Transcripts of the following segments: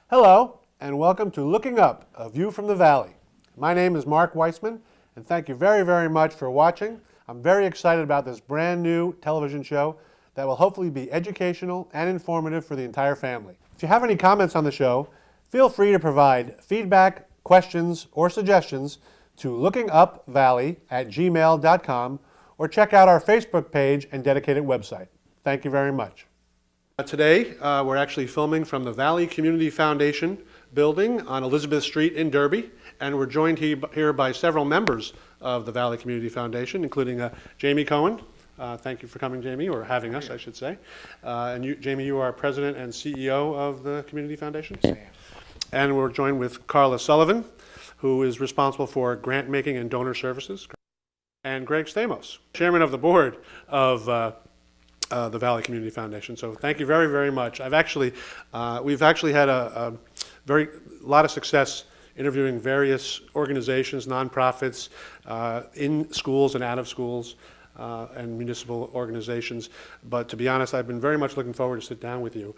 Hello, and welcome to Looking Up, A View from the Valley. My name is Marc Weissman, and thank you very, very much for watching. I'm very excited about this brand new television show that will hopefully be educational and informative for the entire family. If you have any comments on the show, feel free to provide feedback, questions, or suggestions to lookingupvalley@gmail.com or check out our Facebook page and dedicated website. Thank you very much. Today, we're actually filming from the Valley Community Foundation building on Elizabeth Street in Derby, and we're joined here by several members of the Valley Community Foundation, including Jamie Cohen. Thank you for coming, Jamie, or having us, I should say. And you, Jamie, you are President and CEO of the Community Foundation? Yes, I am. And we're joined with Carla Sullivan, who is responsible for grant making and donor services, and Greg Stamos, Chairman of the Board of the Valley Community Foundation. So thank you very, very much. We've actually had a lot of success interviewing various organizations, nonprofits, in schools and out of schools, and municipal organizations. But to be honest, I've been very much looking forward to sit down with you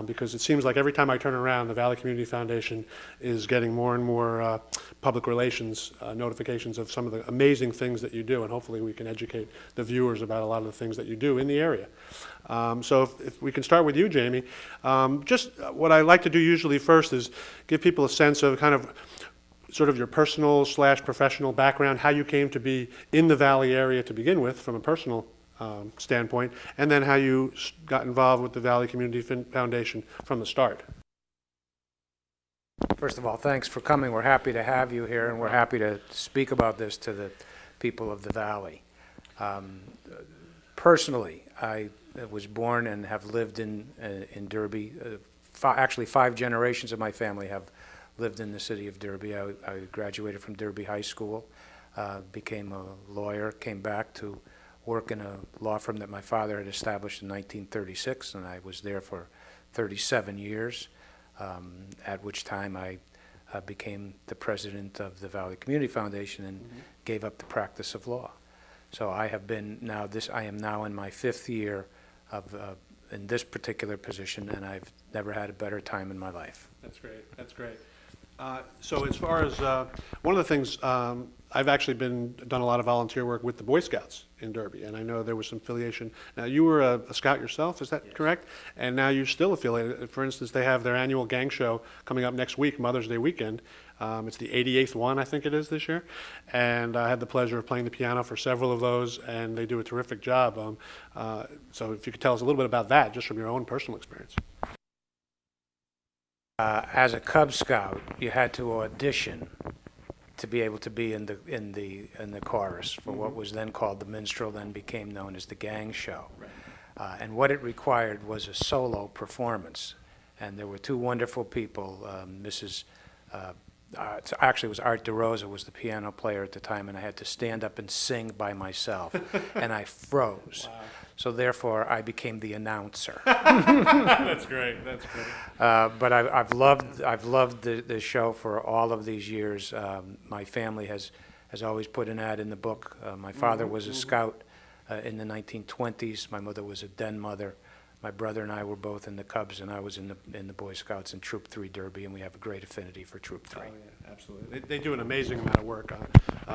because it seems like every time I turn around, the Valley Community Foundation is getting more and more public relations notifications of some of the amazing things that you do, and hopefully we can educate the viewers about a lot of the things that you do in the area. So if we can start with you, Jamie, just what I like to do usually first is give people a sense of kind of sort of your personal / professional background, how you came to be in the Valley area to begin with from a personal standpoint, and then how you got involved with the Valley Community Foundation from the start. First of all, thanks for coming. We're happy to have you here, and we're happy to speak about this to the people of the Valley. Personally, I was born and have lived in Derby. Actually, 5 generations of my family have lived in the city of Derby. I graduated from Derby High School, became a lawyer, came back to work in a law firm that my father had established in 1936, and I was there for 37 years, at which time I became the president of the Valley Community Foundation and gave up the practice of law. So I am now in my 5th year in this particular position, and I've never had a better time in my life. That's great. That's great. So as far as one of the things, I've actually done a lot of volunteer work with the Boy Scouts in Derby, and I know there was some affiliation. Now, you were a scout yourself, is that Yes. correct? And now you're still affiliated. For instance, they have their annual gang show coming up next week, Mother's Day weekend. It's the 88th one, I think it is, this year. And I had the pleasure of playing the piano for several of those, and they do a terrific job. So if you could tell us a little bit about that, just from your own personal experience. As a Cub Scout, you had to audition to be able to be in the chorus for what was then called the minstrel, then became known as the gang show. Right. And what it required was a solo performance. And there were 2 wonderful people. Actually, it was Art DeRosa was the piano player at the time, and I had to stand up and sing by myself, and I froze. Wow. So therefore, I became the announcer. That's great. That's great. But I've loved the show for all of these years. My family has always put an ad in the book. My father was a scout in the 1920s. My mother was a den mother. My brother and I were both in the Cubs, and I was in the Boy Scouts in Troop 3 Derby, and we have a great affinity for Troop 3. Oh, yeah, absolutely. They do an amazing amount of work.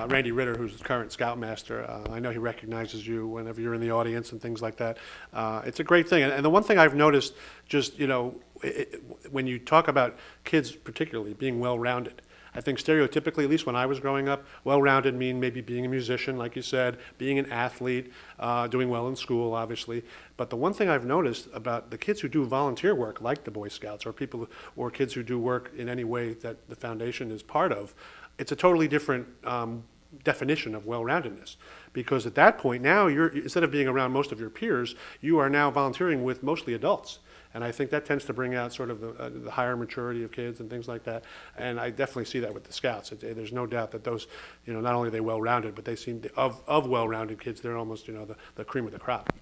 Randy Ritter, who's the current Scoutmaster, I know he recognizes you whenever you're in the audience and things like that. It's a great thing. And the one thing I've noticed, just, when you talk about kids particularly being well-rounded, I think stereotypically, at least when I was growing up, well-rounded mean maybe being a musician, like you said, being an athlete, doing well in school, obviously. But the one thing I've noticed about the kids who do volunteer work, like the Boy Scouts, or kids who do work in any way that the foundation is part of, it's a totally different definition of well-roundedness. Because at that point, now instead of being around most of your peers, you are now volunteering with mostly adults. And I think that tends to bring out sort of the higher maturity of kids and things like that. And I definitely see that with the Scouts. There's no doubt that those, not only are they well-rounded, but they seem of well-rounded kids, they're almost, the cream of the crop.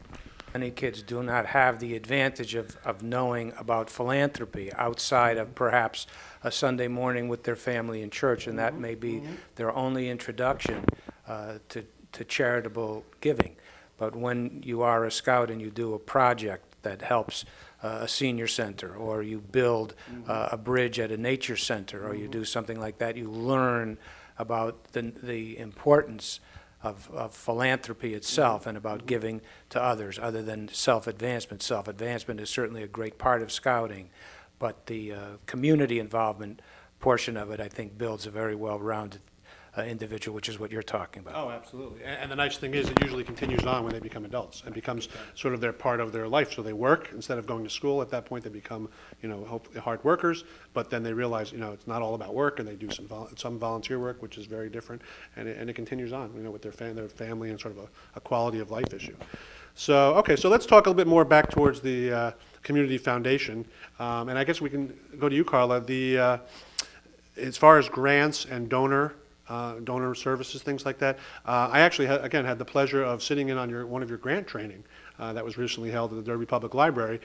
Many kids do not have the advantage of knowing about philanthropy outside of perhaps a Sunday morning with their family in church, and that may be their only introduction to charitable giving. But when you are a scout and you do a project that helps a senior center, or you build a bridge at a nature center, or you do something like that, you learn about the importance of philanthropy itself and about giving to others other than self-advancement. Self-advancement is certainly a great part of scouting, but the community involvement portion of it, I think, builds a very well-rounded individual, which is what you're talking about. Oh, absolutely. And the nice thing is, it usually continues on when they become adults and becomes sort of their part of their life. So they work instead of going to school. At that point, they become, hopefully hard workers. But then they realize, it's not all about work, and they do some volunteer work, which is very different. And it continues on, with their family and sort of a quality of life issue. So, okay, so let's talk a little bit more back towards the Community Foundation. And I guess we can go to you, Carla. As far as grants and donor services, things like that. I actually, had the pleasure of sitting in on one of your grant training that was recently held at the Derby Public Library,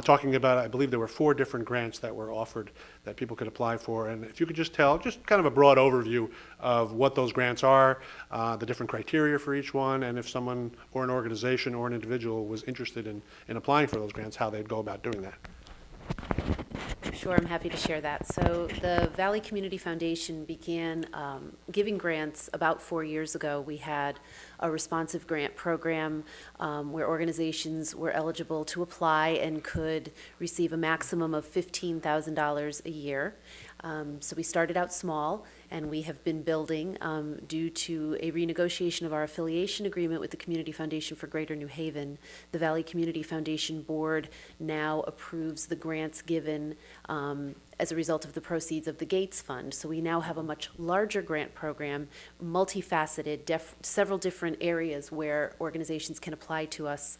talking about, I believe there were 4 different grants that were offered that people could apply for. And if you could just tell, just kind of a broad overview of what those grants are, the different criteria for each one, and if someone or an organization or an individual was interested in applying for those grants, how they'd go about doing that. Sure, I'm happy to share that. So the Valley Community Foundation began giving grants about 4 years ago. We had a responsive grant program where organizations were eligible to apply and could receive a maximum of $15,000 a year. So we started out small, and we have been building due to a renegotiation of our affiliation agreement with the Community Foundation for Greater New Haven. The Valley Community Foundation Board now approves the grants given as a result of the proceeds of the Gates Fund. So we now have a much larger grant program, multifaceted, several different areas where organizations can apply to us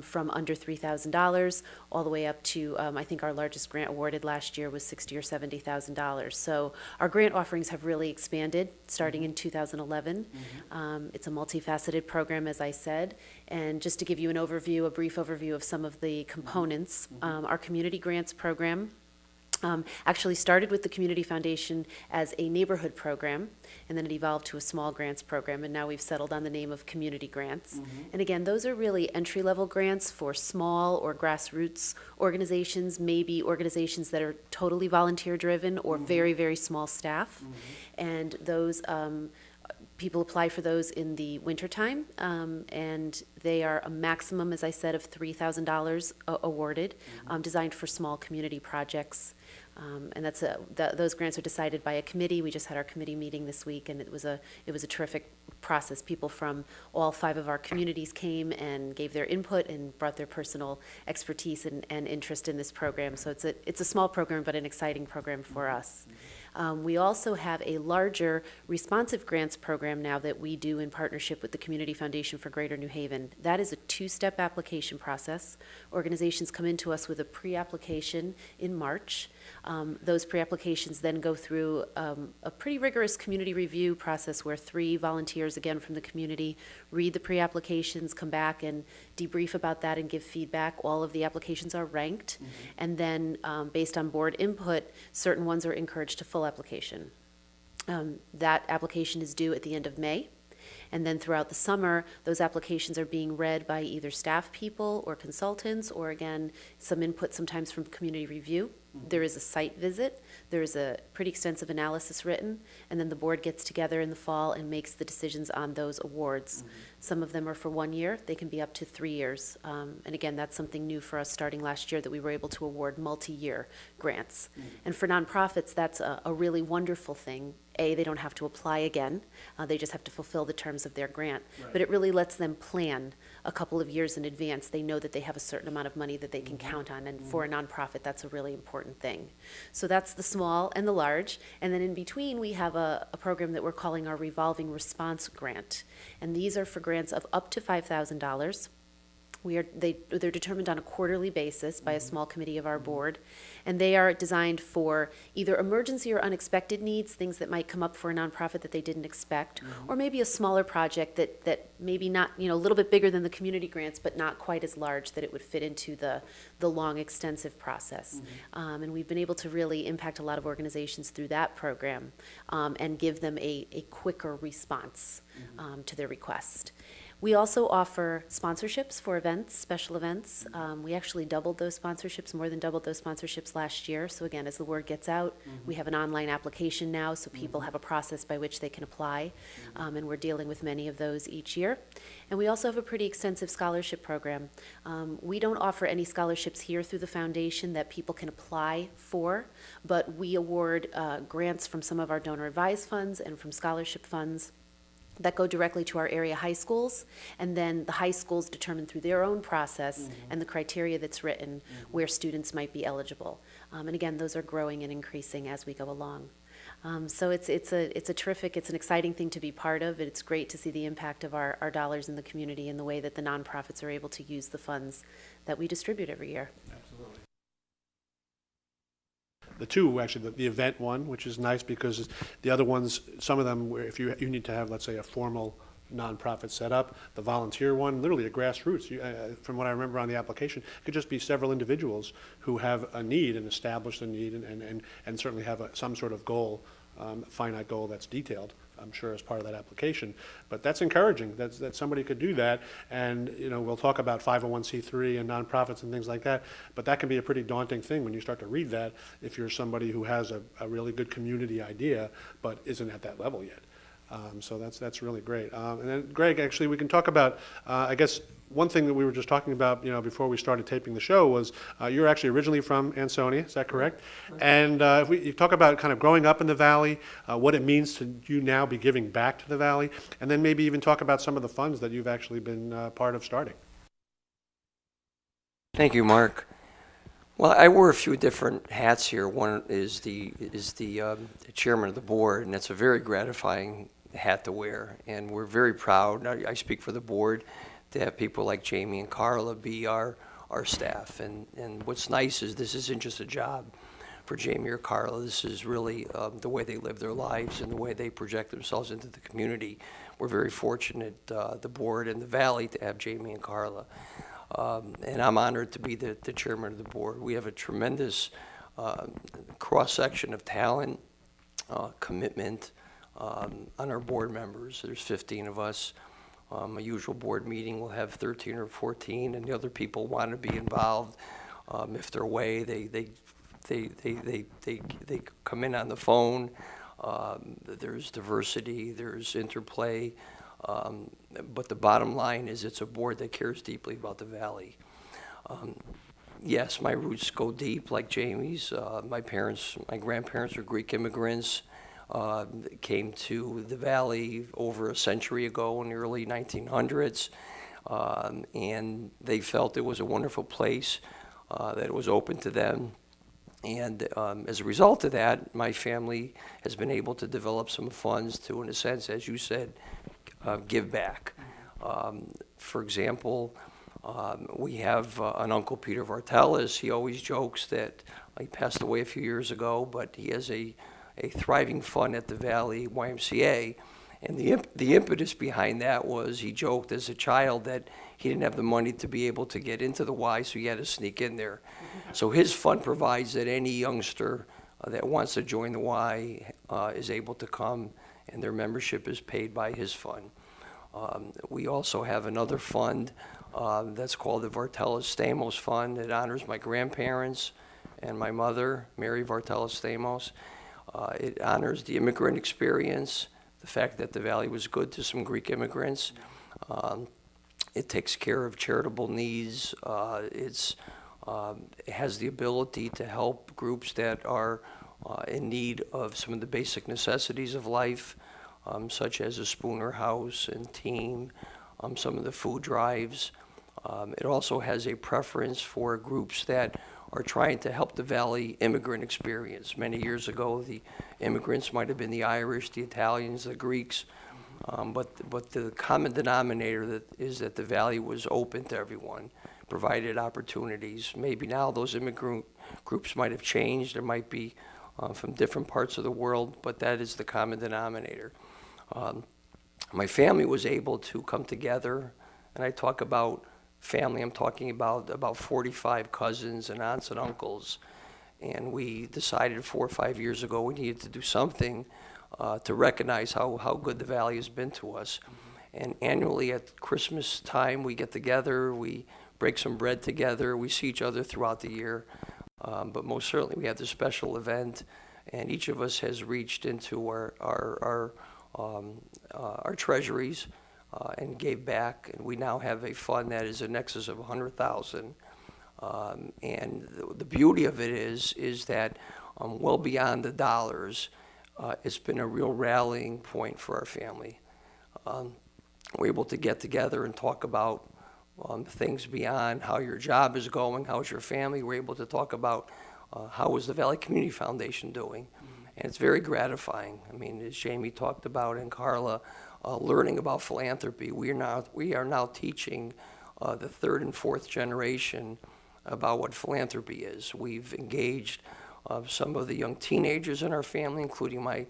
from under $3,000 all the way up to, I think our largest grant awarded last year was $60,000 or $70,000. So our grant offerings have really expanded starting in 2011. It's a multifaceted program, as I said. And just to give you a brief overview of some of the components, our community grants program actually started with the Community Foundation as a neighborhood program, and then it evolved to a small grants program, and now we've settled on the name of community grants. And again, those are really entry-level grants for small or grassroots organizations, maybe organizations that are totally volunteer-driven or very, very small staff. And those people apply for those in the wintertime, and they are a maximum, as I said, of $3,000 awarded, designed for small community projects. And those grants are decided by a committee. We just had our committee meeting this week, and it was a terrific process. People from all 5 of our communities came and gave their input and brought their personal expertise and interest in this program. So it's a small program, but an exciting program for us. We also have a larger responsive grants program now that we do in partnership with the Community Foundation for Greater New Haven. That is a 2-step application process. Organizations come into us with a pre-application in March. Those pre-applications then go through a pretty rigorous community review process where 3 volunteers, again from the community, read the pre-applications, come back and debrief about that and give feedback. All of the applications are ranked, and then based on board input, certain ones are encouraged to full application. That application is due at the end of May. And then throughout the summer, those applications are being read by either staff people or consultants, or again, some input sometimes from community review. There is a site visit, there is a pretty extensive analysis written, and then the board gets together in the fall and makes the decisions on those awards. Some of them are for 1 year, they can be up to 3 years. And again, that's something new for us starting last year, that we were able to award multi-year grants. And for nonprofits, that's a really wonderful thing. They don't have to apply again, they just have to fulfill the terms of their grant. Right. But it really lets them plan a couple of years in advance. They know that they have a certain amount of money that they can count on, and for a nonprofit, that's a really important thing. So that's the small and the large, and then in between, we have a program that we're calling our Revolving Response Grant, and these are for grants of up to $5,000. They're determined on a quarterly basis by a small committee of our board, and they are designed for either emergency or unexpected needs, things that might come up for a nonprofit that they didn't expect, or maybe a smaller project that maybe not, a little bit bigger than the community grants, but not quite as large that it would fit into the long, extensive process. And we've been able to really impact a lot of organizations through that program and give them a quicker response to their request. We also offer sponsorships for events, special events. We actually doubled those sponsorships, more than doubled those sponsorships last year. So again, as the word gets out, we have an online application now, so people have a process by which they can apply, and we're dealing with many of those each year. And we also have a pretty extensive scholarship program. We don't offer any scholarships here through the foundation that people can apply for, but we award grants from some of our donor advised funds and from scholarship funds that go directly to our area high schools, and then the high schools determine through their own process and the criteria that's written where students might be eligible. And again, those are growing and increasing as we go along. So it's a terrific, it's an exciting thing to be part of. It's great to see the impact of our dollars in the community and the way that the nonprofits are able to use the funds that we distribute every year. Absolutely. The two, actually, the event one, which is nice because the other ones, some of them, where if you need to have, let's say, a formal nonprofit set up. The volunteer one, literally a grassroots. From what I remember on the application, it could just be several individuals who have a need and establish the need and certainly have some sort of goal, finite goal that's detailed, I'm sure, as part of that application. But that's encouraging that somebody could do that. And we'll talk about 501c3 and nonprofits and things like that, but that can be a pretty daunting thing when you start to read that if you're somebody who has a really good community idea but isn't at that level yet. So that's really great. And then, Greg, actually, we can talk about, I guess, one thing that we were just talking about, before we started taping the show was you're actually originally from Ansonia, is that correct? Right. And if you talk about kind of growing up in the Valley, what it means to you now be giving back to the Valley, and then maybe even talk about some of the funds that you've actually been part of starting. Thank you, Mark. Well, I wear a few different hats here. One is the chairman of the board, and it's a very gratifying hat to wear. And we're very proud, I speak for the board, to have people like Jamie and Carla be our staff. And what's nice is this isn't just a job for Jamie or Carla. This is really the way they live their lives and the way they project themselves into the community. We're very fortunate, the board and the Valley, to have Jamie and Carla. And I'm honored to be the chairman of the board. We have a tremendous cross-section of talent, commitment on our board members. There's 15 of us. A usual board meeting will have 13 or 14, and the other people want to be involved. If they're away, they come in on the phone. There's diversity, there's interplay. But the bottom line is it's a board that cares deeply about the Valley. Yes, my roots go deep, like Jamie's. My grandparents were Greek immigrants, came to the Valley over a century ago in the early 1900s, and they felt it was a wonderful place, that it was open to them. And as a result of that, my family has been able to develop some funds to, in a sense, as you said, give back. For example, we have an Uncle Peter Vartelis. He always jokes that he passed away a few years ago, but he has a thriving fund at the Valley YMCA. And the impetus behind that was he joked as a child that he didn't have the money to be able to get into the Y, so he had to sneak in there. So his fund provides that any youngster that wants to join the Y is able to come, and their membership is paid by his fund. We also have another fund that's called the Stamos Fund. It honors my grandparents and my mother, Mary Stamos. It honors the immigrant experience, the fact that the Valley was good to some Greek immigrants. It takes care of charitable needs. It has the ability to help groups that are in need of some of the basic necessities of life, such as a Spooner House and team, some of the food drives. It also has a preference for groups that are trying to help the Valley immigrant experience. Many years ago, the immigrants might have been the Irish, the Italians, the Greeks, but the common denominator is that the Valley was open to everyone, provided opportunities. Maybe now those immigrant groups might have changed. There might be from different parts of the world, but that is the common denominator. My family was able to come together, and I talk about family, I'm talking about 45 cousins and aunts and uncles, and we decided 4 or 5 years ago we needed to do something to recognize how good the Valley has been to us. And annually at Christmas time, we get together, we break some bread together, we see each other throughout the year. But most certainly, we have this special event, and each of us has reached into our treasuries and gave back. And we now have a fund that is in excess of $100,000. And the beauty of it is that well beyond the dollars, it's been a real rallying point for our family. We're able to get together and talk about things beyond how your job is going, how's your family. We're able to talk about how is the Valley Community Foundation doing. And it's very gratifying. I mean, as Jamie talked about and Carla, learning about philanthropy, we are now teaching the third and fourth generation about what philanthropy is. We've engaged some of the young teenagers in our family, including my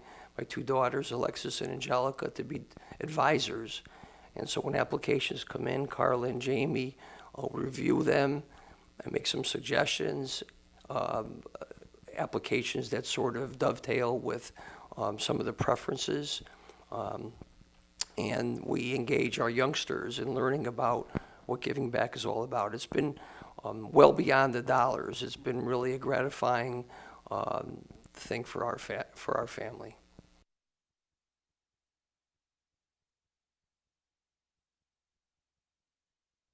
two daughters, Alexis and Angelica, to be advisors. And so when applications come in, Carla and Jamie will review them and make some suggestions, applications that sort of dovetail with some of the preferences. And we engage our youngsters in learning about what giving back is all about. It's been well beyond the dollars. It's been really a gratifying thing for our family.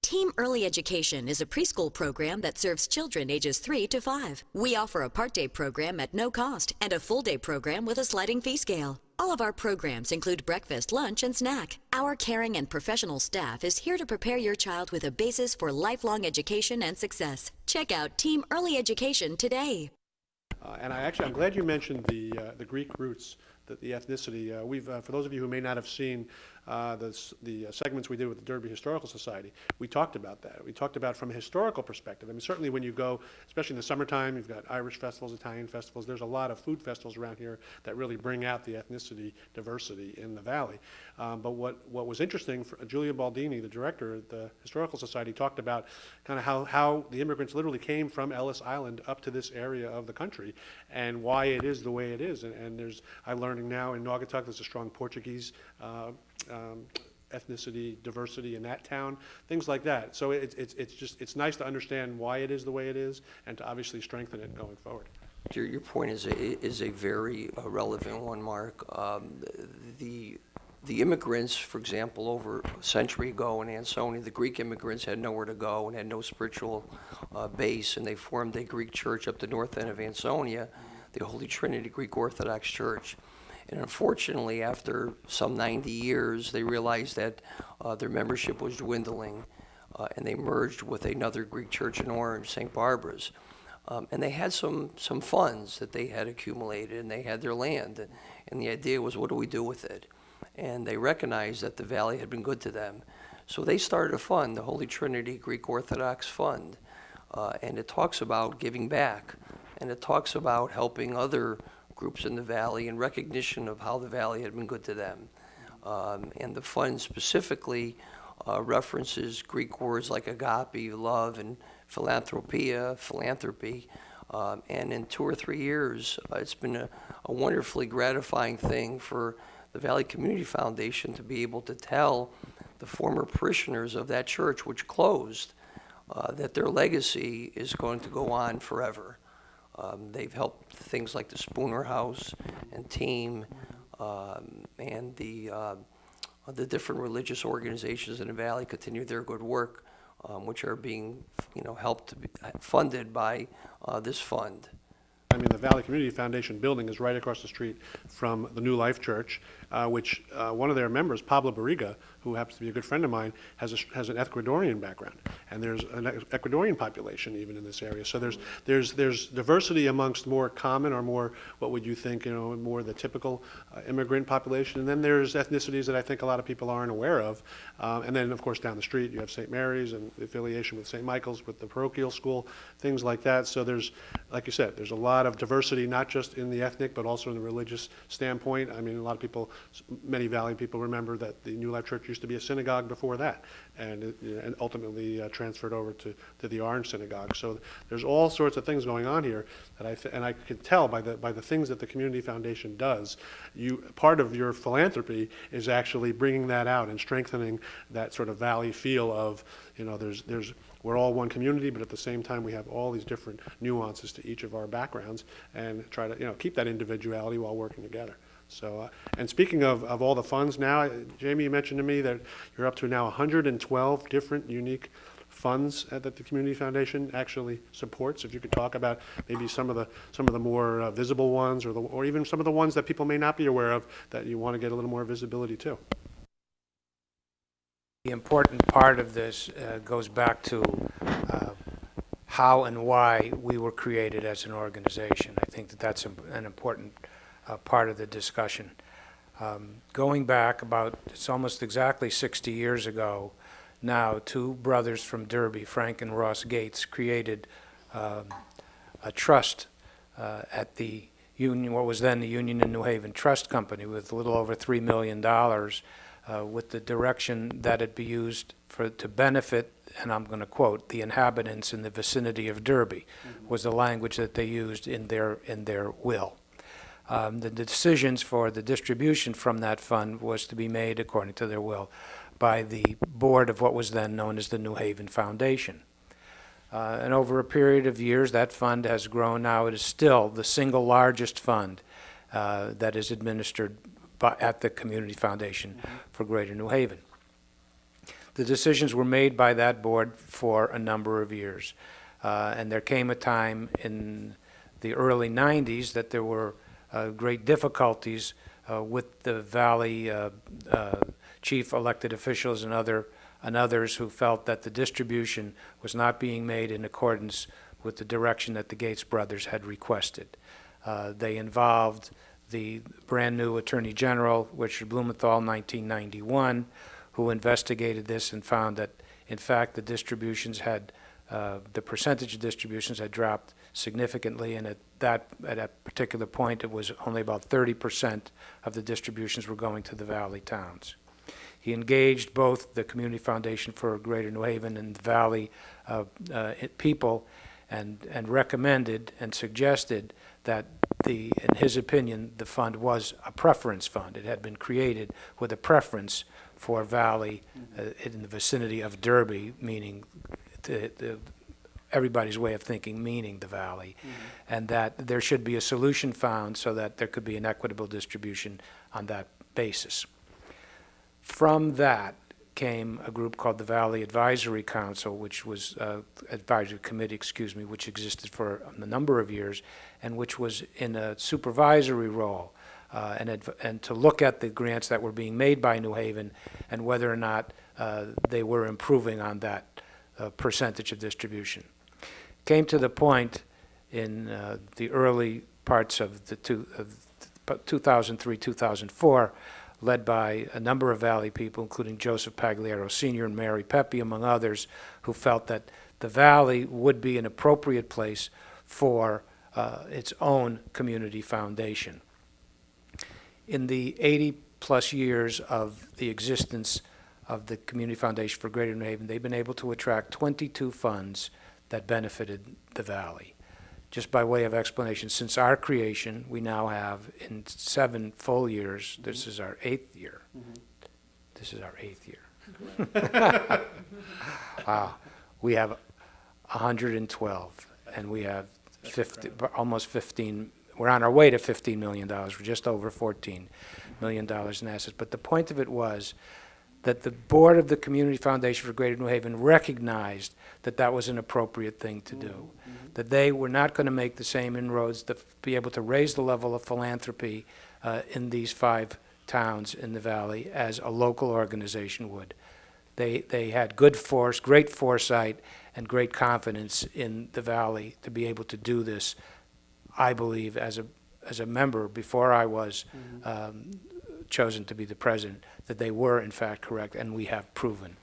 Team Early Education is a preschool program that serves children ages 3 to 5. We offer a part-day program at no cost and a full-day program with a sliding fee scale. All of our programs include breakfast, lunch, and snack. Our caring and professional staff is here to prepare your child with a basis for lifelong education and success. Check out Team Early Education today. And I'm glad you mentioned the Greek roots, the ethnicity. We've, for those of you who may not have seen the segments we did with the Derby Historical Society, we talked about that. We talked about from a historical perspective. I mean, certainly when you go, especially in the summertime, you've got Irish festivals, Italian festivals. There's a lot of food festivals around here that really bring out the ethnicity diversity in the valley. But what was interesting, Julia Baldini, the director at the Historical Society, talked about kind of how the immigrants literally came from Ellis Island up to this area of the country and why it is the way it is. And I'm learning now in Naugatuck there's a strong Portuguese ethnicity diversity in that town, things like that. So it's nice to understand why it is the way it is and to obviously strengthen it going forward. Your point is a very relevant one, Mark. The immigrants, for example, over a century ago in Ansonia, the Greek immigrants had nowhere to go and had no spiritual base, and they formed a Greek church up the north end of Ansonia, the Holy Trinity Greek Orthodox Church. And unfortunately, after some 90 years, they realized that their membership was dwindling, and they merged with another Greek church in Orange, St. Barbara's. And they had some funds that they had accumulated, and they had their land. And the idea was, what do we do with it? And they recognized that the valley had been good to them. So they started a fund, the Holy Trinity Greek Orthodox Fund. And it talks about giving back, and it talks about helping other groups in the valley in recognition of how the valley had been good to them. And the fund specifically references Greek words like agape, love, and philanthropia, philanthropy. And in 2 or 3 years, it's been a wonderfully gratifying thing for the Valley Community Foundation to be able to tell the former parishioners of that church, which closed, that their legacy is going to go on forever. They've helped things like the Spooner House and Team and the different religious organizations in the valley continue their good work, which are being helped to be funded by this fund. I mean, the Valley Community Foundation building is right across the street from the New Life Church, which one of their members, Pablo Barriga, who happens to be a good friend of mine, has an Ecuadorian background, and there's an Ecuadorian population even in this area. So there's diversity amongst more common or more what would you think, more the typical immigrant population, and then there's ethnicities that I think a lot of people aren't aware of, and then of course down the street you have St. Mary's and the affiliation with St. Michael's with the parochial school, things like that. So there's, like you said, there's a lot lot of diversity, not just in the ethnic, but also in the religious standpoint. I mean, a lot of people, many Valley people remember that the New Life Church used to be a synagogue before that, and ultimately transferred over to the Orange Synagogue. So there's all sorts of things going on here that and I can tell by the things that the Community Foundation does. Part of your philanthropy is actually bringing that out and strengthening that sort of Valley feel of, we're all one community, but at the same time we have all these different nuances to each of our backgrounds, and try to keep that individuality while working together. So, and speaking of all the funds now, Jamie, you mentioned to me that you're up to now 112 different unique funds that the Community Foundation actually supports. If you could talk about maybe some of the more visible ones, or even some of the ones that people may not be aware of that you want to get a little more visibility to. The important part of this goes back to how and why we were created as an organization. I think that's an important part of the discussion. Going back it's almost exactly 60 years ago now, two brothers from Derby, Frank and Ross Gates, created a trust at the Union, what was then the Union and New Haven Trust Company, with a little over $3 million, with the direction that it be used to benefit, and I'm going to quote, the inhabitants in the vicinity of Derby, was the language that they used in their will. The decisions for the distribution from that fund was to be made, according to their will, by the board of what was then known as the New Haven Foundation. And over a period of years, that fund has grown. Now it is still the single largest fund that is administered at the Community Foundation for Greater New Haven. The decisions were made by that board for a number of years. And there came a time in the early 90s that there were great difficulties with the Valley chief elected officials and others who felt that the distribution was not being made in accordance with the direction that the Gates brothers had requested. They involved the brand new Attorney General, Richard Blumenthal, in 1991, who investigated this and found that, in fact, the distributions the percentage of distributions had dropped significantly, and at that particular point, it was only about 30% of the distributions were going to the Valley towns. He engaged both the Community Foundation for Greater New Haven and the Valley people, and recommended and suggested that in his opinion, the fund was a preference fund. It had been created with a preference for Valley in the vicinity of Derby, meaning everybody's way of thinking, meaning the Valley, and that there should be a solution found so that there could be an equitable distribution on that basis. From that came a group called the Valley Advisory Council, which was Advisory Committee, which existed for a number of years, and which was in a supervisory role, and to look at the grants that were being made by New Haven and whether or not they were improving on that percentage of distribution. Came to the point in the early parts of the 2003, 2004, led by a number of Valley people, including Joseph Pagliaro Sr. and Mary Pepe, among others, who felt that the Valley would be an appropriate place for its own community foundation. In the 80-plus years of the existence of the Community Foundation for Greater New Haven, they've been able to attract 22 funds that benefited the Valley. Just by way of explanation, since our creation, we now have, in 7 full years, this is our 8th year. This is our 8th year. We have 112, and we have almost 15, we're on our way to $15 million. We're just over $14 million in assets. But the point of it was that the board of the Community Foundation for Greater New Haven recognized that that was an appropriate thing to do, that they were not going to make the same inroads to be able to raise the level of philanthropy in these 5 towns in the Valley as a local organization would. They had great foresight and great confidence in the Valley to be able to do this, I believe, as a member before I was chosen to be the president, that they were in fact correct, and we have proven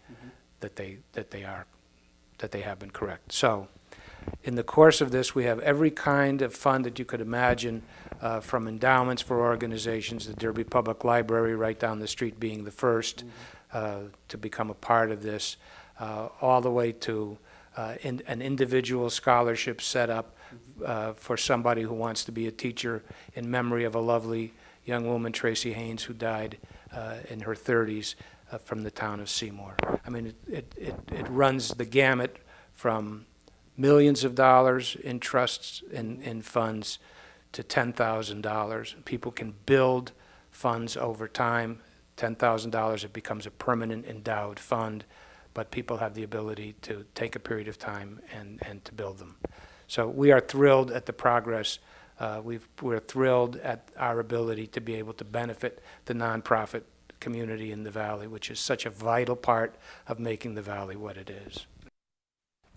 that they have been correct. So In the course of this, we have every kind of fund that you could imagine, from endowments for organizations, the Derby Public Library right down the street being the first to become a part of this, all the way to an individual scholarship set up for somebody who wants to be a teacher in memory of a lovely young woman, Tracy Haynes, who died in her 30s from the town of Seymour. I mean, it runs the gamut from millions of dollars in trusts and in funds to $10,000. People can build funds over time. $10,000, it becomes a permanent endowed fund, but people have the ability to take a period of time and to build them. So we are thrilled at the progress. We're thrilled at our ability to be able to benefit the nonprofit community in the Valley, which is such a vital part of making the Valley what it is.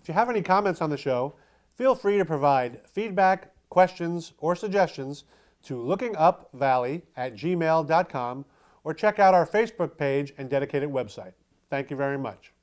If you have any comments on the show, feel free to provide feedback, questions, or suggestions to lookingupvalley@gmail.com or check out our Facebook page and dedicated website. Thank you very much.